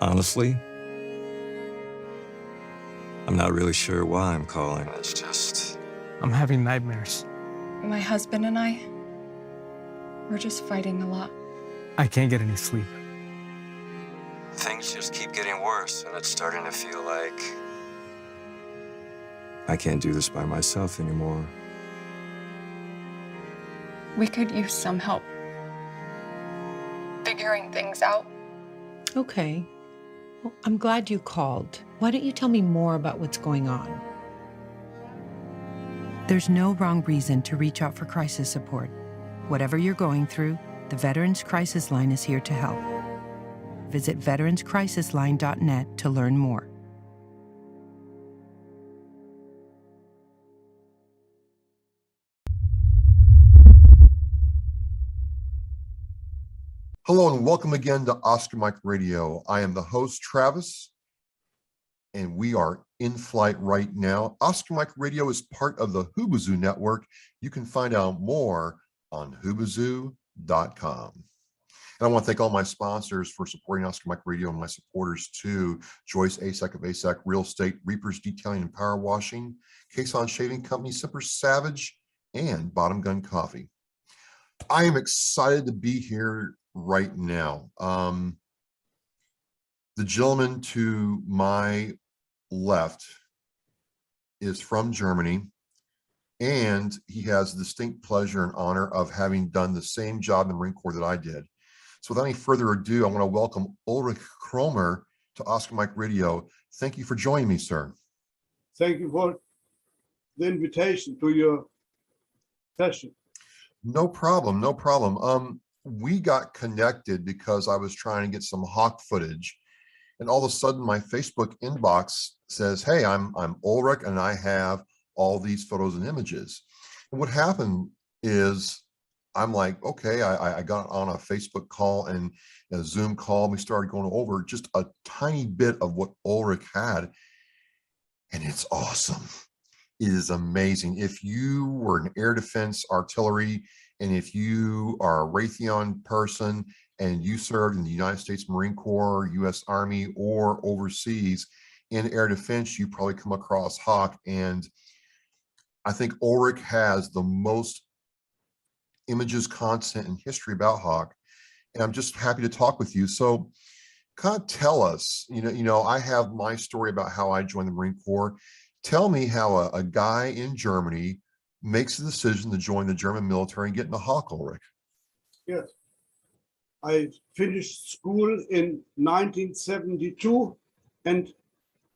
Honestly, I'm not really sure why I'm calling. It's just... I'm having nightmares. My husband and I, we're just fighting a lot. I can't get any sleep. Things just keep getting worse, and it's starting to feel like I can't do this by myself anymore. We could use some help figuring things out. Okay. Well, I'm glad you called. Why don't you tell me more about what's going on? There's no wrong reason to reach out for crisis support. Whatever you're going through, the Veterans Crisis Line is here to help. Visit veteranscrisisline.net to learn more. Hello and welcome again to Oscar Mike Radio. I am the host, Travis, and we are in flight right now. Oscar Mike Radio is part of the Hubazoo network. You can find out more on hubazoo.com. And I want to thank all my sponsors for supporting Oscar Mike Radio and my supporters too. Joyce ASAC of ASAC Real Estate, Reapers Detailing and Power Washing, Cason Shaving Company, Simper Savage, and Bottom Gun Coffee. I am excited to be here right now. The gentleman to my left is from Germany, and he has the distinct pleasure and honor of having done the same job in the Marine Corps that I did. So without any further ado, I want to welcome Ulrich Kroemer to Oscar Mike Radio. Thank you for joining me, sir. Thank you for the invitation to your session. No problem, no problem. We got connected because I was trying to get some Hawk footage, and all of a sudden my Facebook inbox says, hey, I'm Ulrich and I have all these photos and images. And what happened is I'm like, okay, I got on a Facebook call and a Zoom call, and we started going over just a tiny bit of what Ulrich had, and it's awesome. It is amazing. If you were an air defense artillery, and if you are a Raytheon person and you served in the United States Marine Corps, US Army, or overseas in air defense, you probably come across Hawk. And I think Ulrich has the most images, content, and history about Hawk. And I'm just happy to talk with you. So kind of tell us, I have my story about how I joined the Marine Corps. Tell me how a guy in Germany makes the decision to join the German military and get into Hawk, Ulrich. Yes. I finished school in 1972, and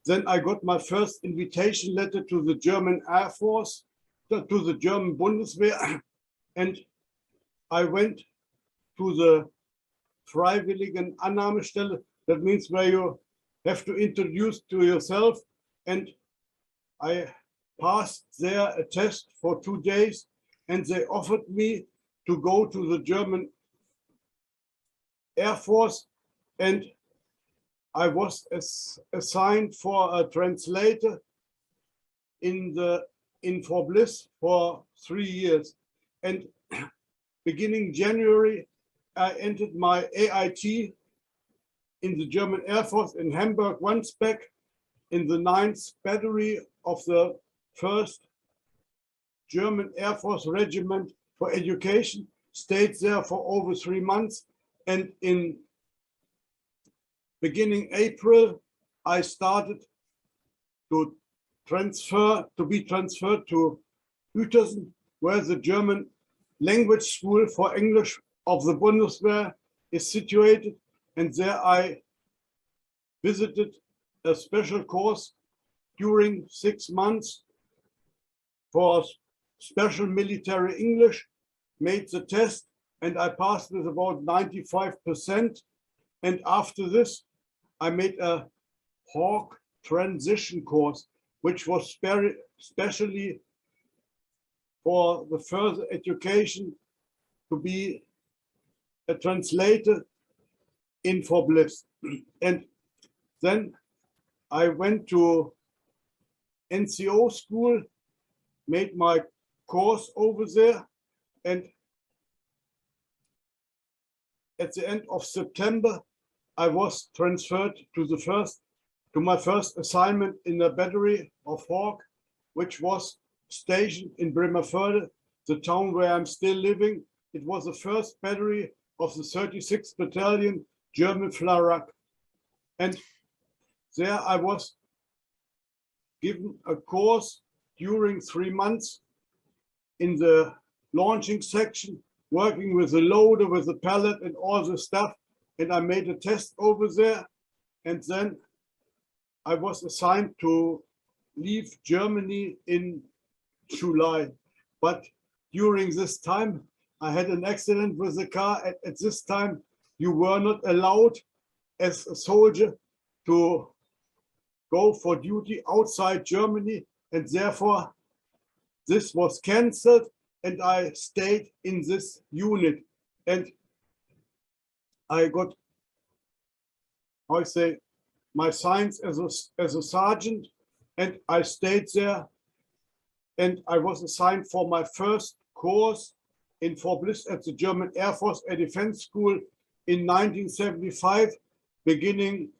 then I got my first invitation letter to the German Air Force, to the German Bundeswehr, and I went to the Freiwilligen Annahmestelle. That means where you have to introduce to yourself, and I passed there a test for 2 days, and they offered me to go to the German Air Force, and I was assigned for a translator in Fort Bliss for 3 years. And beginning January, I entered my AIT in the German Air Force in Hamburg-Wandsbek in the 9th Battery of the 1st German Air Force Regiment for Education, stayed there for over 3 months. And in beginning April, I started to be transferred to Uetersen, where the German language school for English of the Bundeswehr is situated. And there I visited a special course during 6 months for special military English, made the test, and I passed with about 95%. And after this, I made a Hawk transition course, which was specially for the further education to be a translator in Fort Bliss. And then I went to NCO school, made my course over there, and at the end of September, I was transferred to my first assignment in the battery of HAWK, which was stationed in Bremerförde, the town where I'm still living. It was the first battery of the 36th Battalion, German FlaRak. And there I was given a course during 3 months in the launching section, working with the loader, with the pallet and all the stuff. And I made a test over there. And then I was assigned to leave Germany in July. But during this time, I had an accident with the car. At this time, you were not allowed as a soldier to go for duty outside Germany. And therefore, this was cancelled. And I stayed in this unit. And I got, I say, my signs as a sergeant, and I stayed there. And I was assigned for my first course in Fort Bliss at the German Air Force Air Defense School in 1975, beginning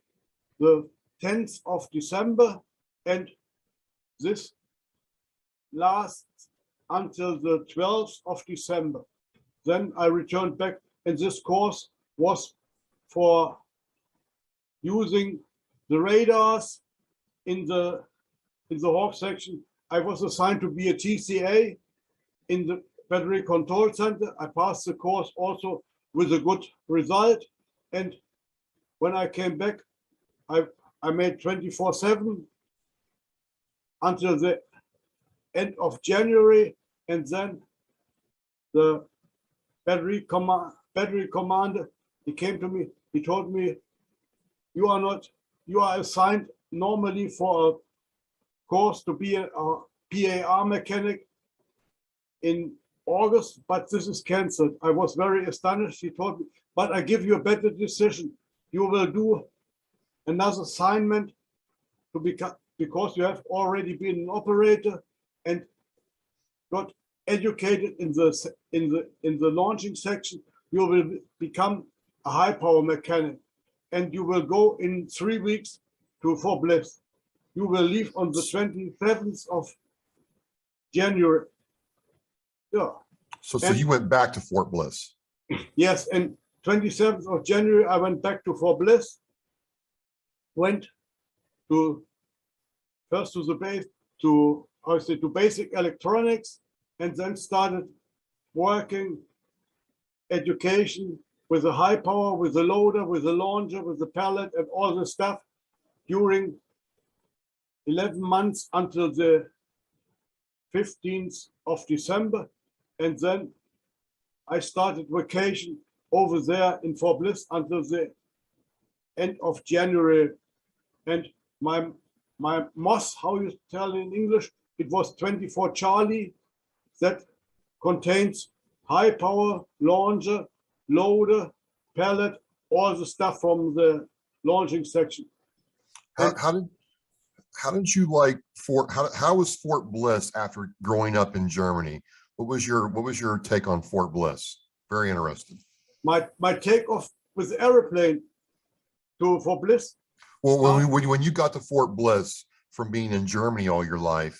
the 10th of December. And this lasts until the 12th of December. Then I returned back, and this course was for using the radars in the HAWK section. I was assigned to be a TCA in the Battery Control Center. I passed the course also with a good result. And when I came back, I made 24/7 until the end of January. And then the battery commander, he came to me, he told me, you are assigned normally for a course to be a PIR mechanic in August, but this is cancelled. I was very astonished. He told me, but I give you a better decision. You will do another assignment to become, because you have already been an operator and got educated in the launching section. You will become a high power mechanic, and you will go in 3 weeks to Fort Bliss. You will leave on the 27th of January. Yeah. So you went back to Fort Bliss. Yes, and 27th of January, I went back to Fort Bliss, went to first to the base, to basic electronics, and then started working education with the high power, with the loader, with the launcher, with the pallet, and all the stuff during 11 months until the 15th of December. And then I started vacation over there in Fort Bliss until the end of January. And my MOS, how you tell in English, it was 24 Charlie, that contains high power launcher, loader, pallet, all the stuff from the launching section. How did you like how was Fort Bliss after growing up in Germany? What was your take on Fort Bliss? Very interested. My takeoff with the airplane to Fort Bliss. Well, when you got to Fort Bliss from being in Germany all your life,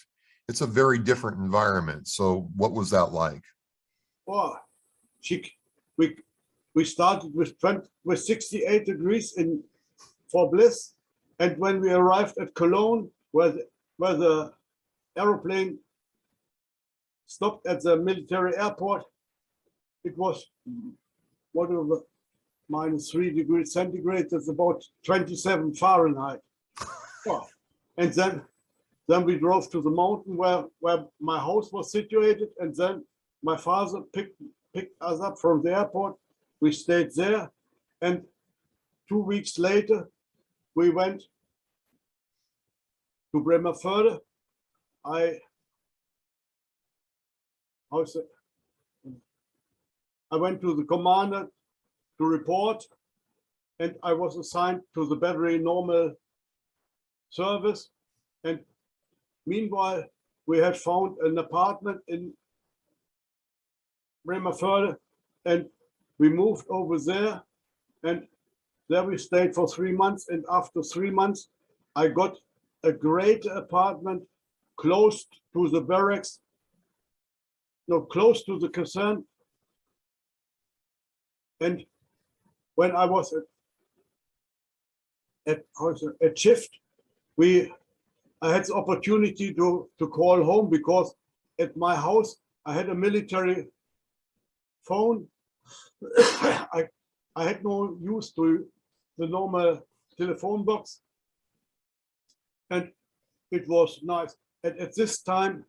it's a very different environment. So what was that like? Oh, we started with 68 degrees in Fort Bliss, and when we arrived at Cologne, where the aeroplane stopped at the military airport, it was whatever -3 degrees centigrade. That's about 27 Fahrenheit. Oh. And then we drove to the mountain where my house was situated, and then my father picked us up from the airport. We stayed there, and 2 weeks later, we went to Bremerförde. I went to the commander to report, and I was assigned to the battery normal service. And meanwhile, we had found an apartment in Bremerförde, and we moved over there. And there we stayed for 3 months, and after 3 months, I got a great apartment close to the barracks, no, close to the caserne. And when I was at shift, I had the opportunity to call home, because at my house I had a military phone. I had no use to the normal telephone box, and it was nice. And at this time,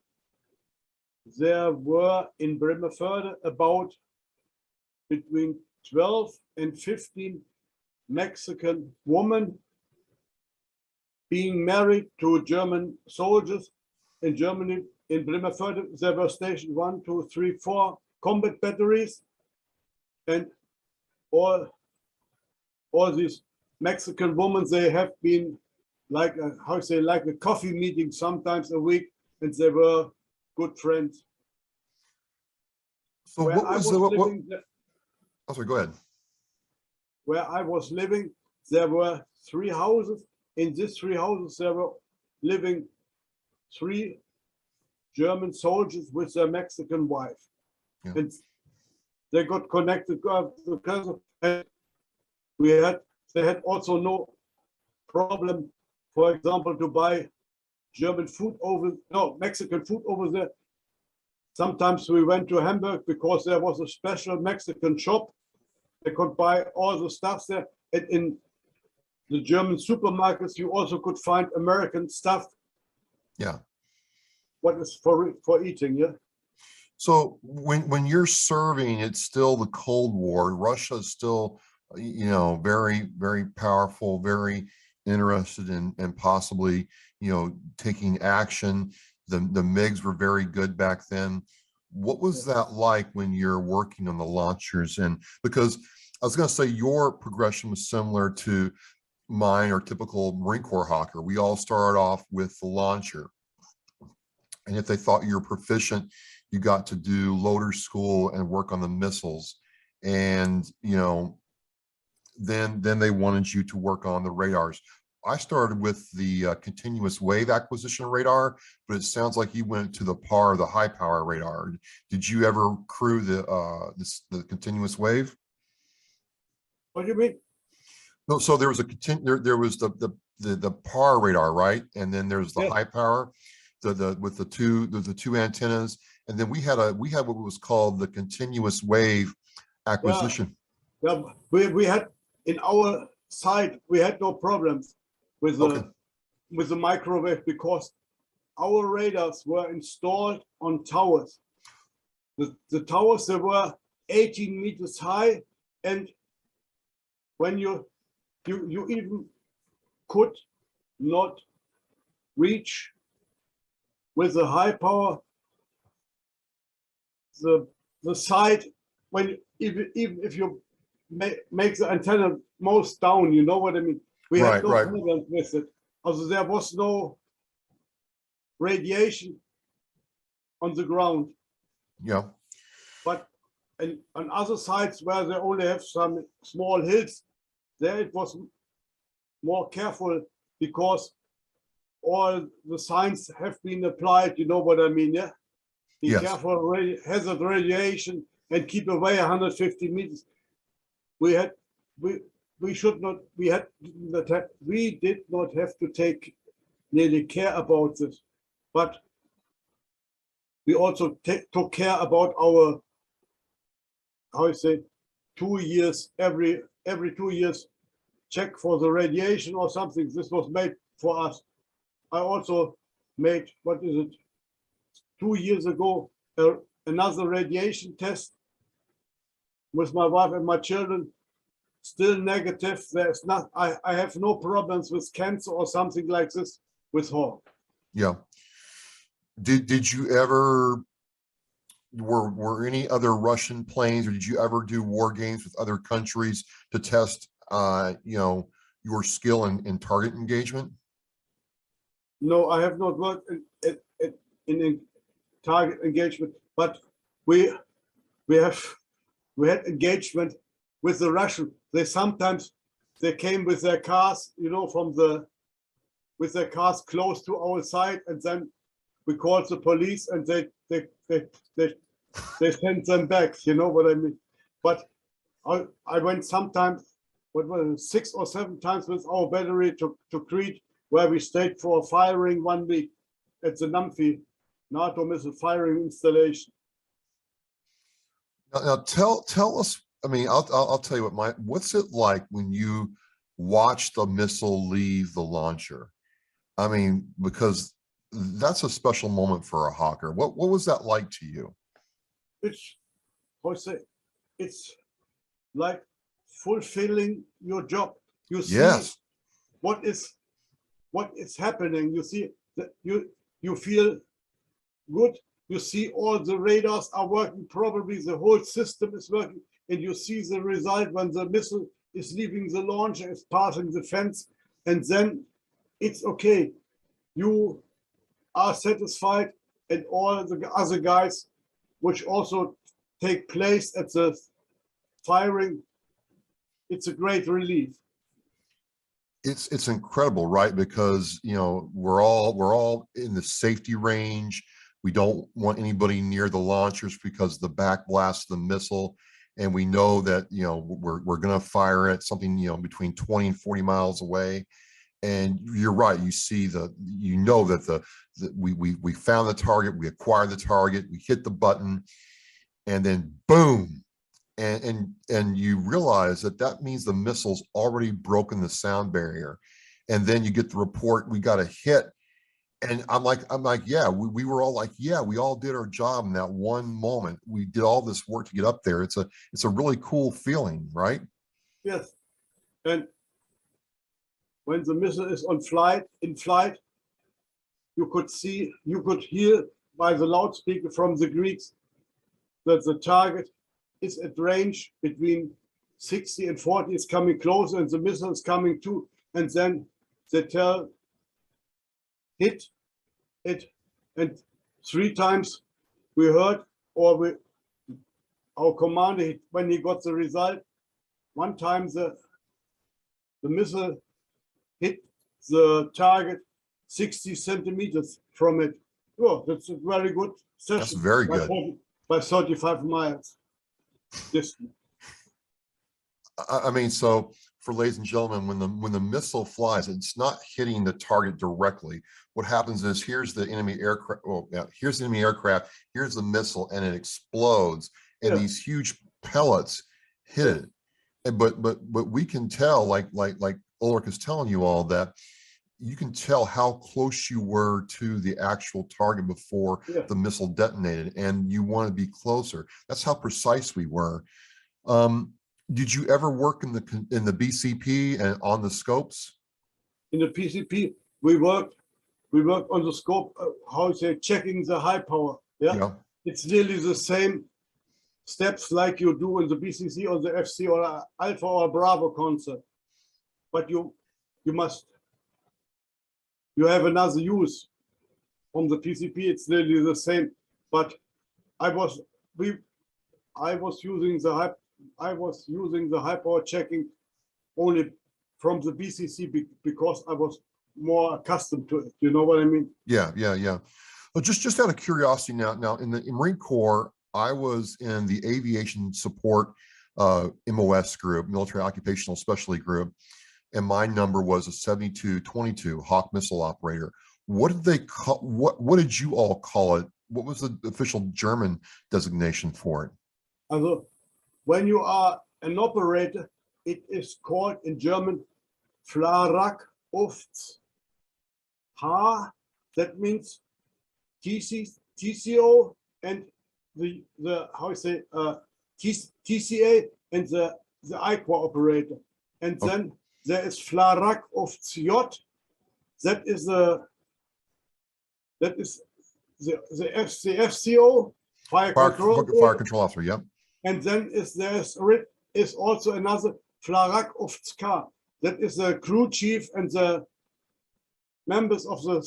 there were in Bremerförde about between 12 and 15 Mexican women being married to German soldiers in Germany. In Bremerförde, there were stationed 1, 2, 3, 4 combat batteries, and all these Mexican women, they have been like a, how say, like a coffee meeting sometimes a week, and they were good friends. So Where what I was was the, what, living, oh, sorry, go ahead. where I was living, there were 3 houses. In these 3 houses, there were living 3 German soldiers with their Mexican wife. Yeah. And they got connected because and they had also no problem, for example, to buy Mexican food over there. Sometimes we went to Hamburg because there was a special Mexican shop. They could buy all the stuff there. And in the German supermarkets, you also could find American stuff. Yeah. What is for eating, yeah. So when you're serving, it's still the Cold War. Russia is still, you know, very, very powerful, very interested in possibly, you know, taking action. The MiGs were very good back then. What was that like when you're working on the launchers? And because I was going to say your progression was similar to mine or typical Marine Corps hawker. We all started off with the launcher. And if they thought you were proficient, you got to do loader school and work on the missiles. And, you know, then they wanted you to work on the radars. I started with the continuous wave acquisition radar, but it sounds like you went to the PAR, the high power radar. Did you ever crew the continuous wave? What do you mean? No, so there was there was the PAR radar, right? And then there's the high power, with the two antennas, and then we had what was called the continuous wave acquisition. Yeah, we had in our side, we had no problems with the microwave, because our radars were installed on towers. The towers, they were 18 meters high, and when you even could not reach with the high power the side, when even if you make the antenna most down, you know what I mean. We had no problems with it. Also, there was no radiation on the ground. Yeah. But on other sides where they only have some small hills, there it was more careful, because all the signs have been applied, you know what I mean, yeah? Be careful, hazard radiation, and keep away 150 meters. We did not have to take nearly care about this, but we also took care about our, how I say, 2 years, every 2 years, check for the radiation or something. This was made for us. I also made, what is it, 2 years ago, another radiation test with my wife and my children. Still negative. There's not. I have no problems with cancer or something like this with HAWK. Yeah. Did you ever, were any other Russian planes, or did you ever do war games with other countries to test, you know, your skill in target engagement? No, I have not worked in target engagement, but we had engagement with the Russian. They sometimes they came with their cars, you know, with their cars close to our side, and then we called the police, and they sent them back. You know what I mean? But I went sometimes, what was it, 6 or 7 times with our battery to Crete, where we stayed for firing 1 week at the NAMFI, NATO missile firing installation. Now tell us. I mean, I'll tell you what's it like when you watch the missile leave the launcher? I mean, because that's a special moment for a Hawker. What was that like to you? It's, how I say, it's like fulfilling your job. You see what is happening. You see that you feel good. You see all the radars are working. Probably the whole system is working, and you see the result when the missile is leaving the launcher, is passing the fence, and then it's okay. You are satisfied, and all the other guys, which also take place at the firing, it's a great relief. It's incredible, right? Because, you know, we're all in the safety range. We don't want anybody near the launchers because of the backblast of the missile. And we know that, you know, we're going to fire at something, you know, between 20 and 40 miles away. And you're right. You see you know that we found the target, we acquired the target, we hit the button, and then boom. And you realize that means the missile's already broken the sound barrier. And then you get the report, we got a hit. And I'm like, yeah, we were all like, yeah, we all did our job in that one moment. We did all this work to get up there. It's a really cool feeling, right? Yes. And when the missile is in flight, you could hear by the loudspeaker from the Greeks that the target is at range between 60 and 40, is coming close, and the missile is coming too. And then they tell, hit it, and 3 times we heard, or our commander, when he got the result, 1 time the missile hit the target 60 centimeters from it. Oh, that's a very good session. That's very good. By 35 miles distance. I mean, so for ladies and gentlemen, when the missile flies, it's not hitting the target directly. What happens is here's the enemy aircraft. Well, yeah, here's the enemy aircraft. Here's the missile, and it explodes, and these huge pellets hit it. And but we can tell, like Ulrich is telling you all, that you can tell how close you were to the actual target before the missile detonated, and you want to be closer. That's how precise we were. Did you ever work in the BCP and on the scopes? In the PCP, we worked on the scope. How you say, checking the high power. Yeah, it's nearly the same steps like you do in the BCC or the FC or Alpha or Bravo concept, but you have another use from the PCP. It's nearly the same, but I was using the high power checking only from the BCC because I was more accustomed to it. You know what I mean? Yeah. Well, just out of curiosity, now in the Marine Corps, I was in the aviation support MOS group, military occupational specialty group, and my number was a 7222 Hawk missile operator. What did they call? What did you all call it? What was the official German designation for it? Also, when you are an operator, it is called in German FlaRakBtl. That means TCO and the how you say TCA and the IQA operator, and then there is FlaRakBtl. That is the FCO, fire control officer. Yep. And then is also another FlaRakBtl. That is the crew chief and the members of the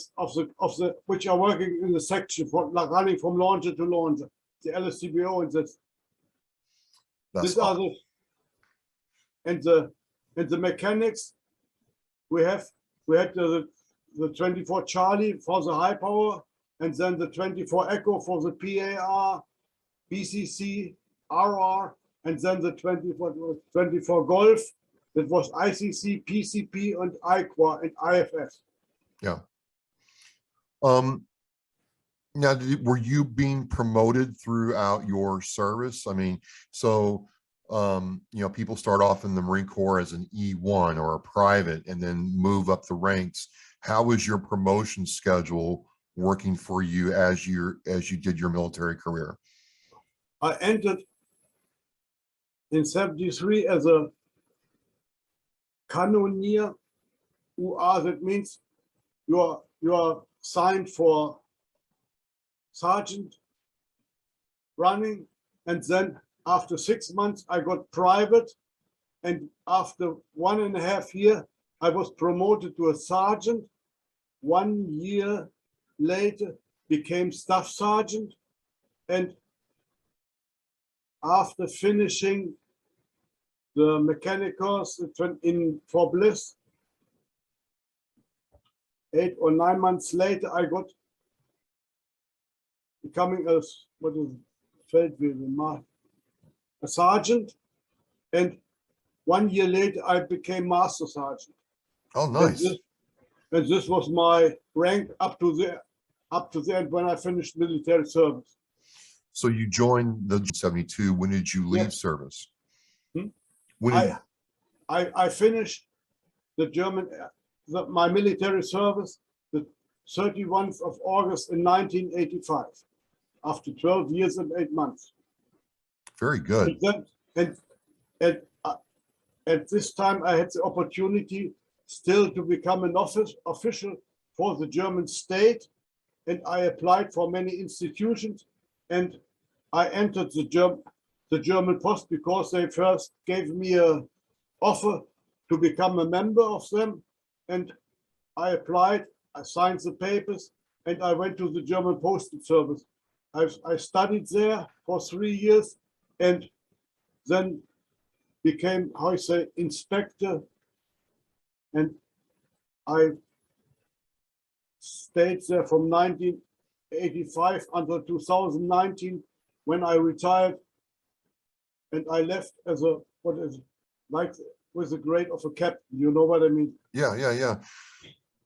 which are working in the section running from launcher to launcher, the LSCBO and this. These are the And the mechanics, we had the 24 Charlie for the high power, and then the 24 Echo for the PAR, BCC, RR, and then the 24 Golf. That was ICC, PCP, and IQA and IFS. Yeah. Now, were you being promoted throughout your service? I mean, so, people start off in the Marine Corps as an E1 or a private and then move up the ranks. How was your promotion schedule working for you as you did your military career? I entered in 73 as a cannoneer, that means you are signed for sergeant running, and then after 6 months I got private, and after 1.5 years I was promoted to a sergeant. 1 year later became staff sergeant, and after finishing the mechanicals in Fort Bliss, 8 or 9 months later, I got becoming a sergeant, and 1 year later I became master sergeant. Oh, nice. And this was my rank up to the end when I finished military service. So you joined the 72. When did you leave service? When did I finished my military service the 31st of August in 1985, after 12 years and 8 months. Very good. And at this time, I had the opportunity still to become an official for the German state, and I applied for many institutions, and I entered the German Post because they first gave me an offer to become a member of them, and I applied, I signed the papers, and I went to the German Postal Service. I studied there for 3 years, and then became, inspector, and I stayed there from 1985 until 2019, when I retired, and I left as with the grade of a captain. You know what I mean? Yeah.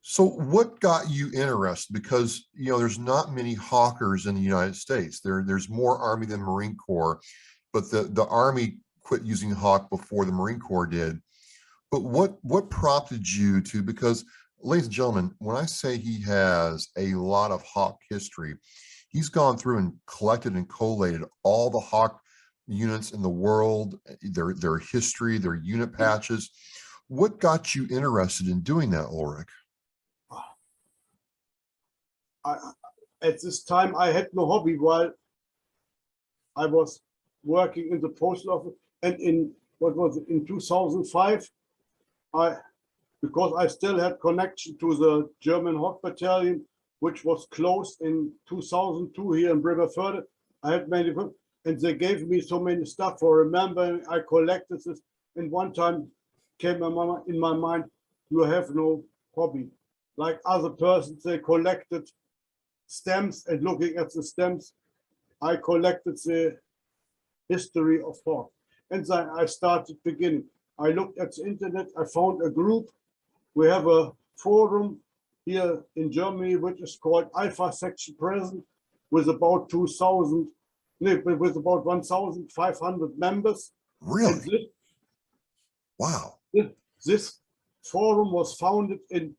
So what got you interested? Because, there's not many Hawkers in the United States. There's more Army than Marine Corps, but the Army quit using Hawk before the Marine Corps did. But what prompted you to, because ladies and gentlemen, when I say he has a lot of Hawk history, he's gone through and collected and collated all the Hawk units in the world, their history, their unit patches. What got you interested in doing that, Ulrich? At this time, I had no hobby while I was working in the post office, and in 2005, because I still had connection to the German Hawk battalion, which was closed in 2002 here in Bremerförde. I had many, and they gave me so many stuff for remembering. I collected this, and one time came in my mind, you have no hobby. Like other persons, they collected stamps, and looking at the stamps, I collected the history of Hawk. And then I started beginning. I looked at the internet, I found a group. We have a forum here in Germany, which is called Alpha Section Present, with about 1,500 members. Really? Wow. This forum was founded in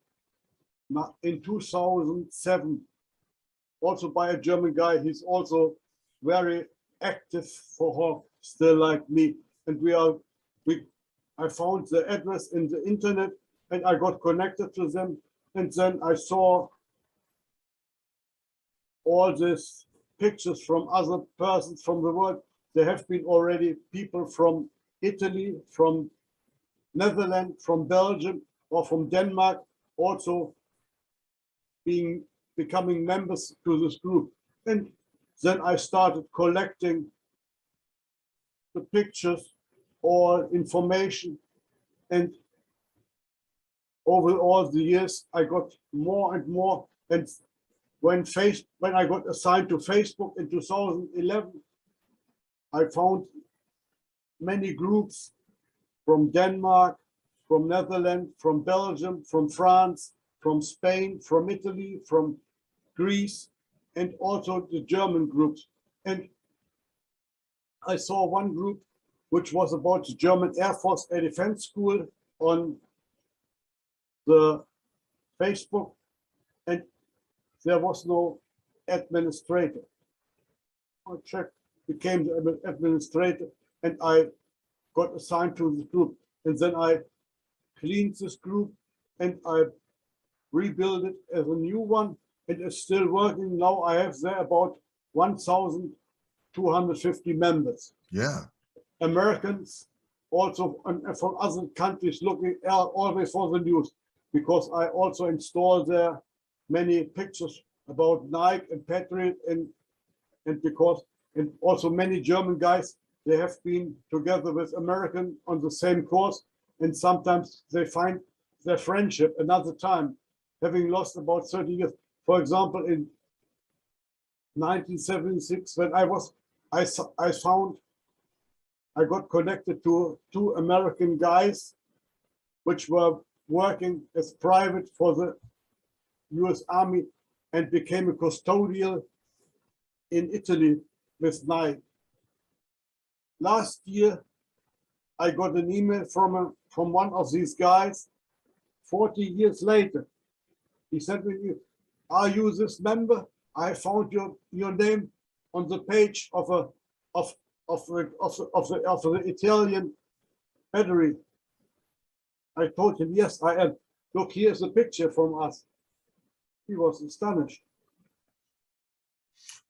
2007, also by a German guy. He's also very active for Hawk, still like me. And I found the address in the internet, and I got connected to them. And then I saw all these pictures from other persons from the world. There have been already people from Italy, from Netherlands, from Belgium, or from Denmark, also becoming members to this group. And then I started collecting the pictures, all information, And over all the years, I got more and more. And when I got assigned to Facebook in 2011, I found many groups from Denmark, from Netherlands, from Belgium, from France, from Spain, from Italy, from Greece, and also the German groups. And I saw one group which was about the German Air Force Air Defense School on the Facebook, and there was no administrator. I checked, became the administrator, and I got assigned to the group. And then I cleaned this group and I rebuilt it as a new one. It is still working now. I have there about 1,250 members. Yeah. Americans also from other countries looking always for the news, because I also install there many pictures about Nike and Patriot, and because and also many German guys, they have been together with American on the same course, and sometimes they find their friendship another time, having lost about 30 years. For example, in 1976, when I got connected to two American guys, which were working as private for the US Army, and became a custodial in Italy with Nike. Last year, I got an email from one of these guys. 40 years later, he sent me, "Are you this member? I found your name on the page of the Italian battery." I told him, "Yes, I am. Look, here's a picture from us." He was astonished.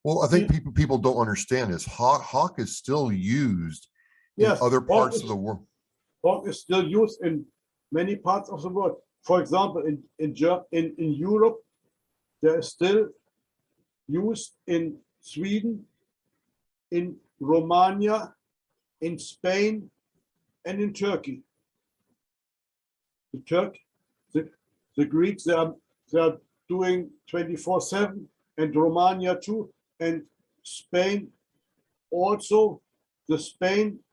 Well, I think people don't understand this. Hawk is still used in other parts of the world. Hawk is still used in many parts of the world. For example, in Europe, there is still used in Sweden, in Romania, in Spain, and in Turkey. The Greeks, they are doing 24/7, and Romania too, and Spain also. The Spain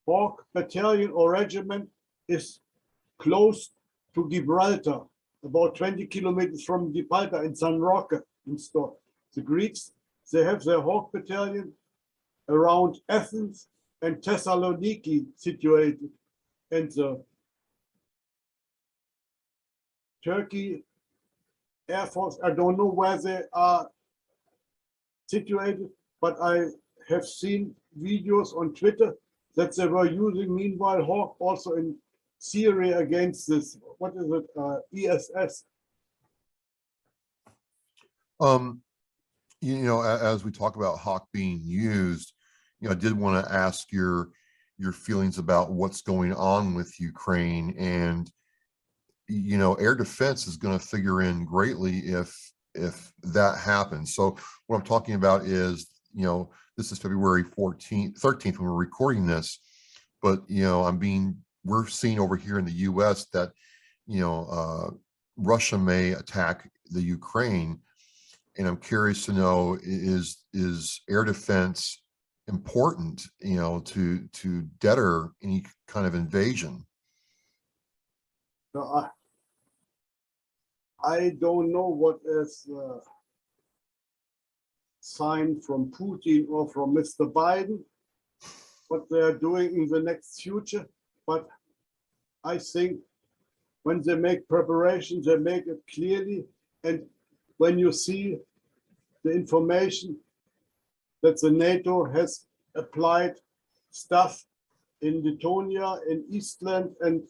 Hawk battalion or regiment is close to Gibraltar, about 20 kilometers from Gibraltar in San Roque installed. The Greeks, they have their Hawk battalion around Athens and Thessaloniki situated, and the Turkey Air Force, I don't know where they are situated, but I have seen videos on Twitter that they were using meanwhile Hawk also in Syria against this, what is it, ESS. As we talk about Hawk being used, I did want to ask your feelings about what's going on with Ukraine, and air defense is going to figure in greatly if that happens. So what I'm talking about is, this is February 13th when we're recording this, but we're seeing over here in the US that Russia may attack the Ukraine, and I'm curious to know, is air defense important to deter any kind of invasion? I don't know what is signed from Putin or from Mr. Biden, what they are doing in the next future, but I think when they make preparations, they make it clearly, and when you see the information that the NATO has applied stuff in Lithuania, in Eastland and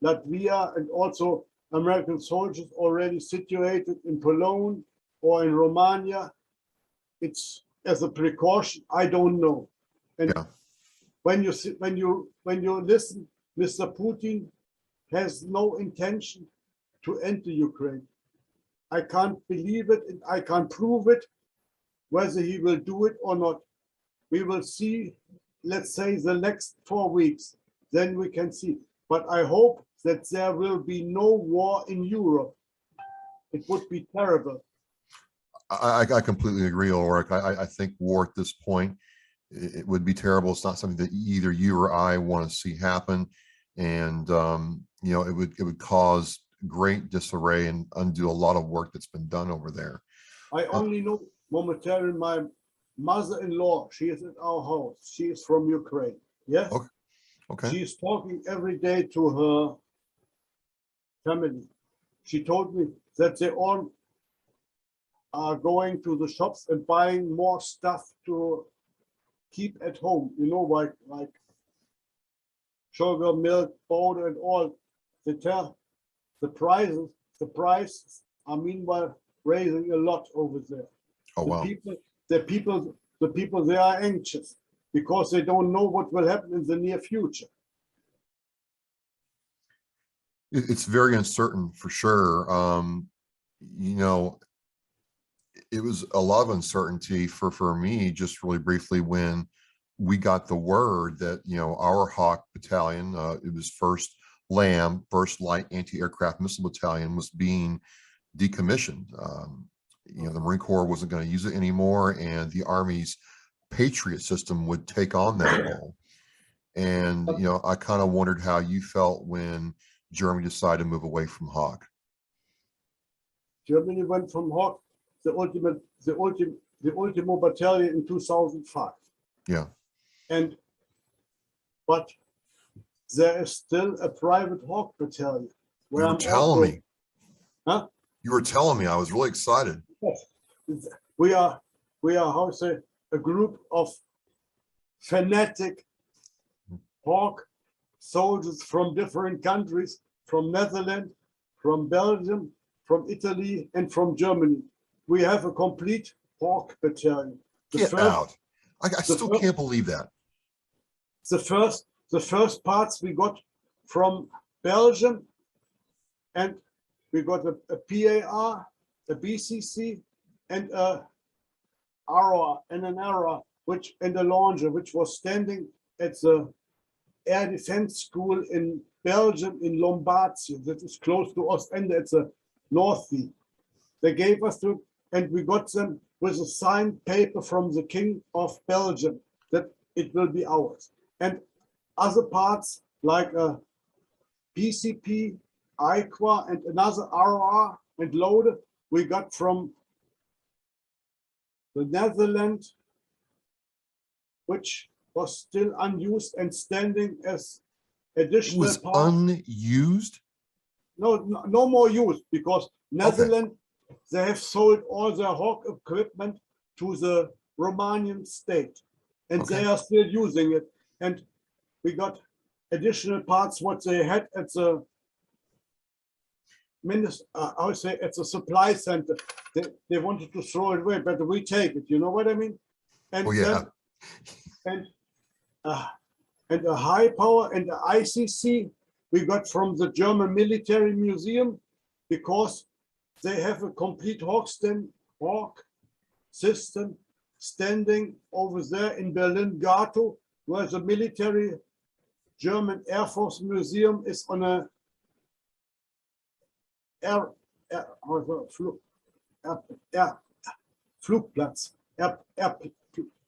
Latvia, and also American soldiers already situated in Poland or in Romania, it's as a precaution. I don't know. And when you listen, Mr. Putin has no intention to enter Ukraine. I can't believe it, and I can't prove it, whether he will do it or not. We will see, let's say, the next 4 weeks, then we can see. but I hope that there will be no war in Europe. It would be terrible. I completely agree, Ulrich. I think war at this point, it would be terrible. It's not something that either you or I want to see happen. And, you know, it would cause great disarray and undo a lot of work that's been done over there. I only know momentarily my mother-in-law, she is at our house. She is from Ukraine. Yes. Okay. She is talking every day to her family. She told me that they all are going to the shops and buying more stuff to keep at home, you know, like sugar, milk, powder, and all. They tell the prices are meanwhile raising a lot over there. Oh, wow. The people, they are anxious because they don't know what will happen in the near future. It's very uncertain for sure. You know, it was a lot of uncertainty for me, just really briefly, when we got the word that, you know, our HAWK battalion, it was first LAM, first Light Anti-Aircraft Missile Battalion, was being decommissioned. You know, the Marine Corps wasn't going to use it anymore, and the Army's Patriot system would take on that role. And, you know, I kind of wondered how you felt when Germany decided to move away from HAWK. Germany went from HAWK, the Ultimo battalion in 2005. Yeah. But there is still a private HAWK battalion. You were telling me. Huh? You were telling me. I was really excited. Yes. We are, how to say, a group of fanatic HAWK soldiers from different countries, from Netherlands, from Belgium, from Italy, and from Germany. We have a complete HAWK battalion. Get out. I still can't believe that. The first parts we got from Belgium, and we got a PAR, a BCC, and a ARA, and an ARA, and a launcher, which was standing at the Air Defense School in Belgium, in Lombardy, that is close to Ostende, at the North Sea. They gave us to, and we got them with a signed paper from the King of Belgium that it will be ours. And other parts like a PCP, IQA, and another RR and loader we got from the Netherlands, which was still unused and standing as additional. It was unused? No more used, because Netherlands, they have sold all their HAWK equipment to the Romanian state, and they are still using it. And we got additional parts what they had at the I would say at the supply center. They wanted to throw it away, but we take it. You know what I mean? And and a high power and the ICC we got from the German Military Museum, because they have a complete HAWK system standing over there in Berlin, Gato, where the military German Air Force Museum is on a Flugplatz.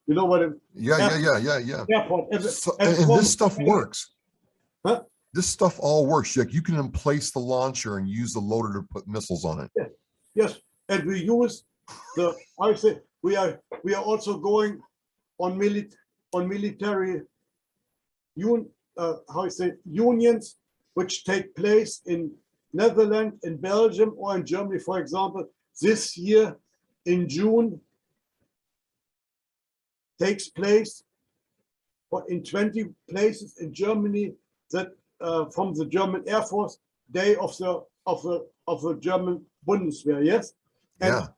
You know what? Yeah. Airport. And this stuff works. Huh? This stuff all works. You can emplace the launcher and use the loader to put missiles on it. Yes, and we use the. I say we are also going on military unions which take place in Netherlands, in Belgium, or in Germany. For example, this year in June takes place, but in 20 places in Germany, that from the German Air Force Day of the German Bundeswehr. Yes, and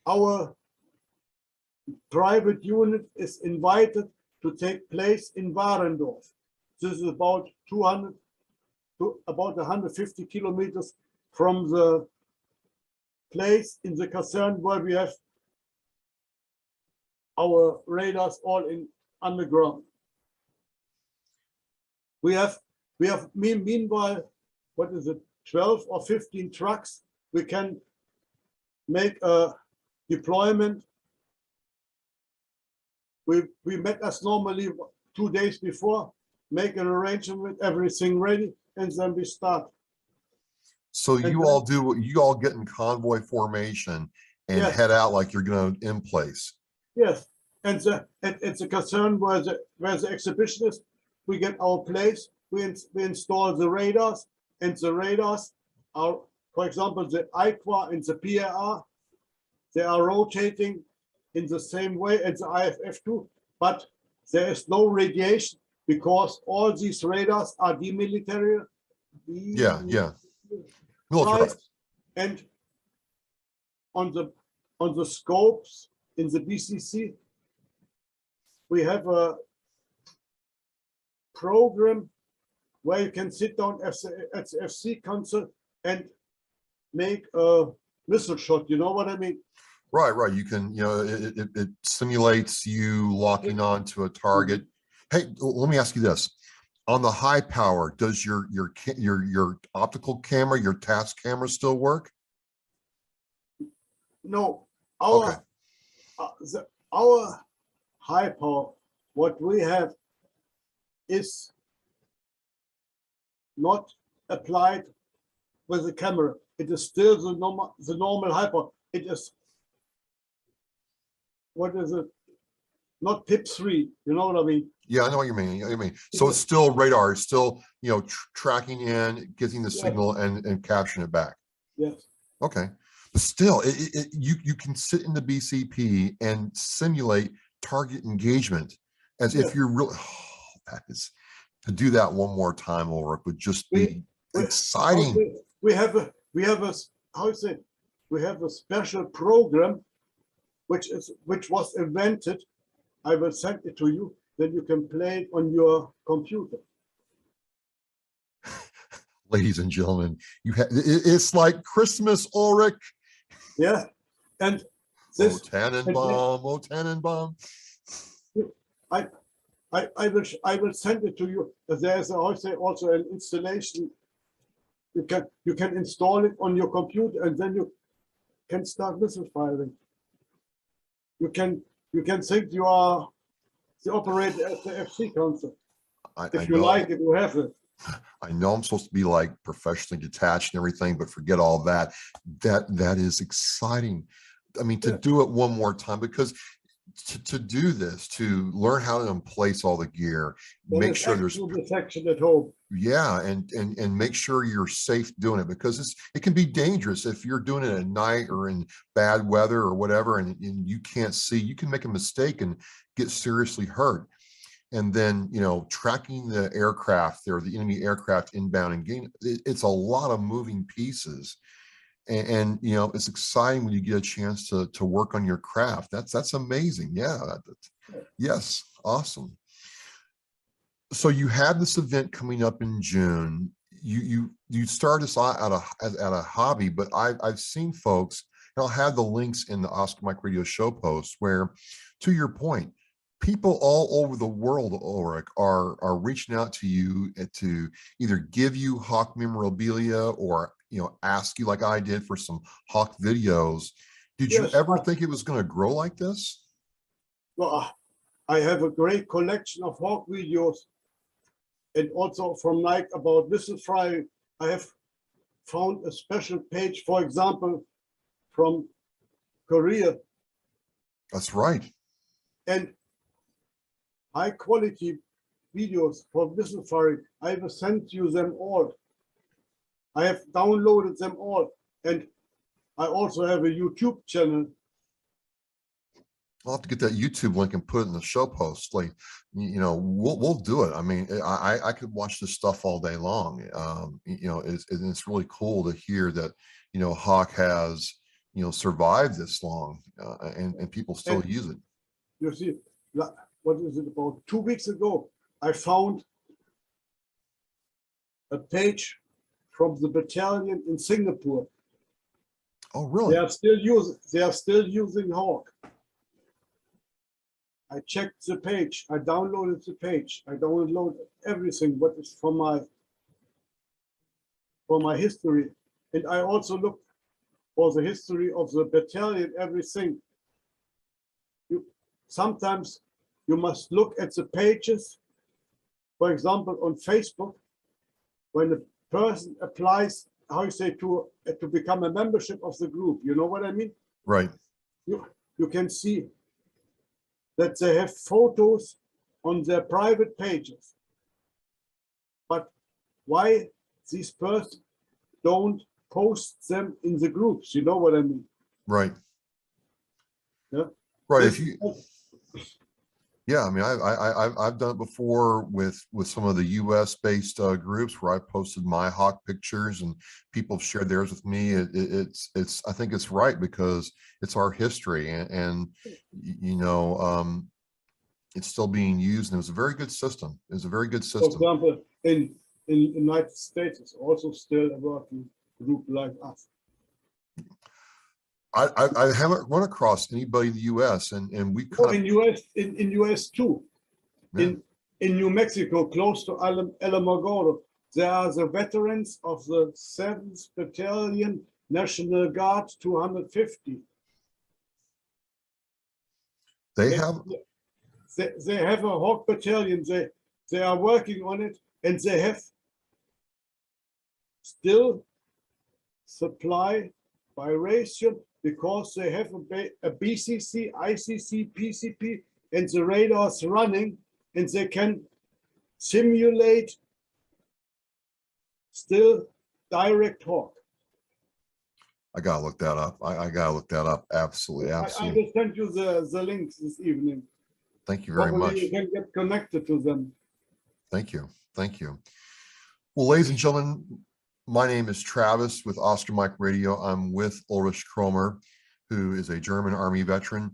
our private unit is invited to take place in Warendorf. This is about 150 kilometers from the place in the caserne where we have our radars all in underground. We have We have meanwhile, what is it, 12 or 15 trucks. We can make a deployment. We met us normally 2 days before, make an arrangement, everything ready, and then we start. So And you all do, you all get in convoy formation and Yes. head out like you're going to in place. Yes, and it's a concern where the exhibition is. We get our place, we install the radars, and the radars are, for example, the HPIR and the PIR, they are rotating in the same way as the IFF too, but there is no radiation because all these radars are demilitarized. Yeah, yeah. Militarized. And on the scopes in the BCC, we have a program where you can sit down at the FC console and make a missile shot. You know what I mean? Right, right. You can, you know, it simulates you locking on to a target. Hey, let me ask you this. On the high power, does your optical camera, your task camera still work? No, Okay. our high power, what we have is not applied with the camera. It is still the normal high power. It is, what is it? Not PIP3. You know what I mean? Yeah, I know what you mean. I mean, so it's still radar, it's still, you know, tracking in, getting the Yes. signal and capturing it back. Yes. Okay, but still, you can sit in the BCP and simulate target engagement as if Yes. you're really. Oh, that is, to do that one more time, Ulrich, would just be exciting. We have a how is it? We have a special program which was invented. I will send it to you. Then you can play it on your computer. Ladies and gentlemen, it's like Christmas, Ulrich. Yeah, and Oh, this Tannenbaum, oh, Tannenbaum. I will send it to you. There's also an installation. You can install it on your computer, and then you can start missile firing. You can think you are the operator at the FC console. If you like it, you have it. I know I'm supposed to be like professionally detached and everything, but forget all that. That is exciting. I mean, to do it one more time, because to do this, to learn how to place all the gear, make sure there's protection at home. Yeah, and make sure you're safe doing it, because it can be dangerous if you're doing it at night or in bad weather or whatever, and you can't see. You can make a mistake and get seriously hurt. And then, you know, tracking the aircraft or the enemy aircraft inbound and gain, it's a lot of moving pieces. And you know, it's exciting when you get a chance to work on your craft. That's amazing. Yeah. Yes. Awesome. So you had this event coming up in June. You started this out at a hobby, but I've seen folks, and I'll have the links in the Oscar Mike Radio show post, where, to your point, people all over the world, Ulrich, are reaching out to you to either give you Hawk memorabilia or, you know, ask you, like I did, for some Hawk videos. Did you ever think it was going to grow like this? Well, I have a great collection of Hawk videos, and also from Nike about missile firing. I have found a special page, for example, from Korea. That's right. And high quality videos for missile firing. I will send you them all. I have downloaded them all, and I also have a YouTube channel. I'll have to get that YouTube link and put it in the show post. Like, you know, we'll do it. I mean, I could watch this stuff all day long. You know, it's really cool to hear that, you know, Hawk has, you know, survived this long, and people still use it. You see, what is it, about 2 weeks ago, I found a page from the battalion in Singapore. Oh, really? They are still using Hawk. I checked the page. I downloaded the page. I downloaded everything what is from my for my history. And I also look for the history of the battalion, everything. Sometimes you must look at the pages. For example, on Facebook, when a person applies, how you say, to become a membership of the group, you know what I mean? Right. You can see that they have photos on their private pages. But why these persons don't post them in the groups? You know what I mean? Right. Yeah. Right. If you, yeah, I mean, I've done it before with some of the U.S. based groups where I posted my Hawk pictures and people have shared theirs with me. It's I think it's right because it's our history and you know, it's still being used and it was a very good system. It was a very good For system. example, in United States, it's also still a working group like us. I haven't run across anybody in the U.S. and we Oh, kind in US too. Yeah. In New Mexico, close to Alamogordo, there are the veterans of the 7th Battalion National Guard 250. they have They have a Hawk battalion. They are working on it, and they have still supply by Raytheon because they have a BCC, ICC, PCP, and the radars running, and they can simulate still direct Hawk. I gotta look that up. I gotta look that up. Absolutely, I absolutely. will send you the links this evening. Thank you very Probably much. you can get connected to them. Thank you. Thank you. Well, ladies and gentlemen, my name is Travis with Oscar Mike Radio. I'm with Ulrich Kroemer, who is a German Army veteran.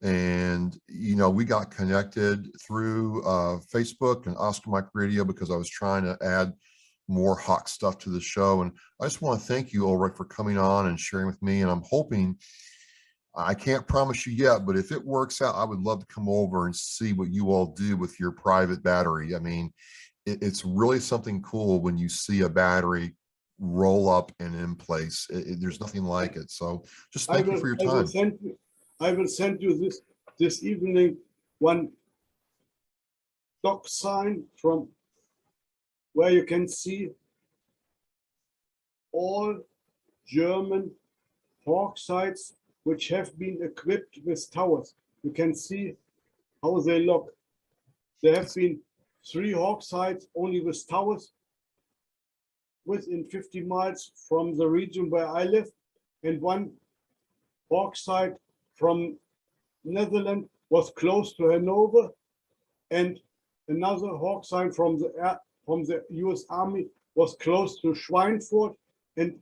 And, you know, we got connected through Facebook and Oscar Mike Radio because I was trying to add more Hawk stuff to the show. And I just want to thank you, Ulrich, for coming on and sharing with me. And I'm hoping, I can't promise you yet, but if it works out, I would love to come over and see what you all do with your private battery. I mean, it's really something cool when you see a battery roll up and in place. There's nothing like it. So just thank you for your time. I will send you this evening one doc sign from where you can see all German Hawk sites which have been equipped with towers. You can see how they look. There have been 3 Hawk sites only with towers within 50 miles from the region where I live, and 1 Hawk site from Netherlands was close to Hanover, and another Hawk site from the US Army was close to Schweinfurt, and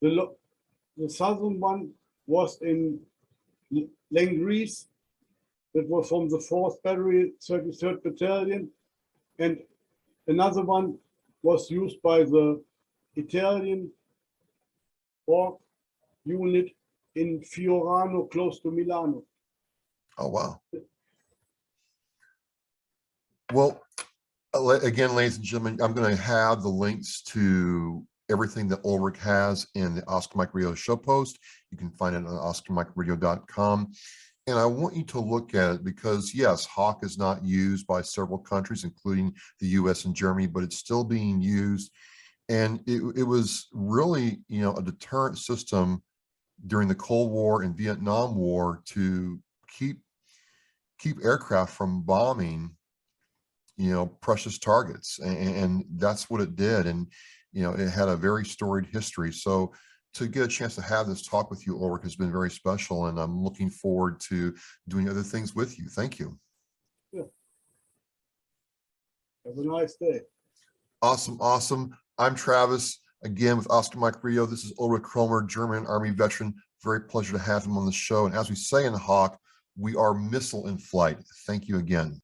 the southern one was in Langries. That was from the 4th Battery, 33rd Battalion, and another one was used by the Italian Hawk unit in Fiorano, close to Milano. Oh, wow. Well, again, ladies and gentlemen, I'm going to have the links to everything that Ulrich has in the Oscar Mike Radio show post. You can find it on oscarmikeradio.com. And I want you to look at it because, yes, Hawk is not used by several countries, including the US and Germany, but it's still being used. And it was really, you know, a deterrent system during the Cold War and Vietnam War to keep aircraft from bombing, you know, precious targets. And that's what it did. And, you know, it had a very storied history. So to get a chance to have this talk with you, Ulrich, has been very special. And I'm looking forward to doing other things with you. Thank you. Yeah. Have a nice day. Awesome. Awesome. I'm Travis, again, with Oscar Mike Radio. This is Ulrich Kroemer, German Army veteran. Very pleasure to have him on the show. And as we say in Hawk, we are missile in flight. Thank you again.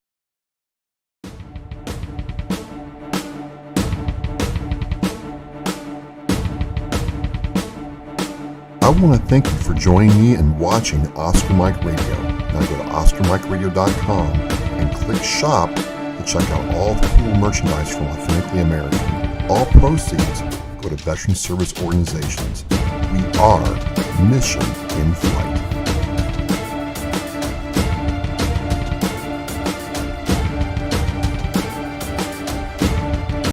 I want to thank you for joining me and watching Oscar Mike Radio. Now go to oscarmikeradio.com and click shop to check out all the cool merchandise from Authentically American. All proceeds go to Veteran Service Organizations. We are Mission in Flight.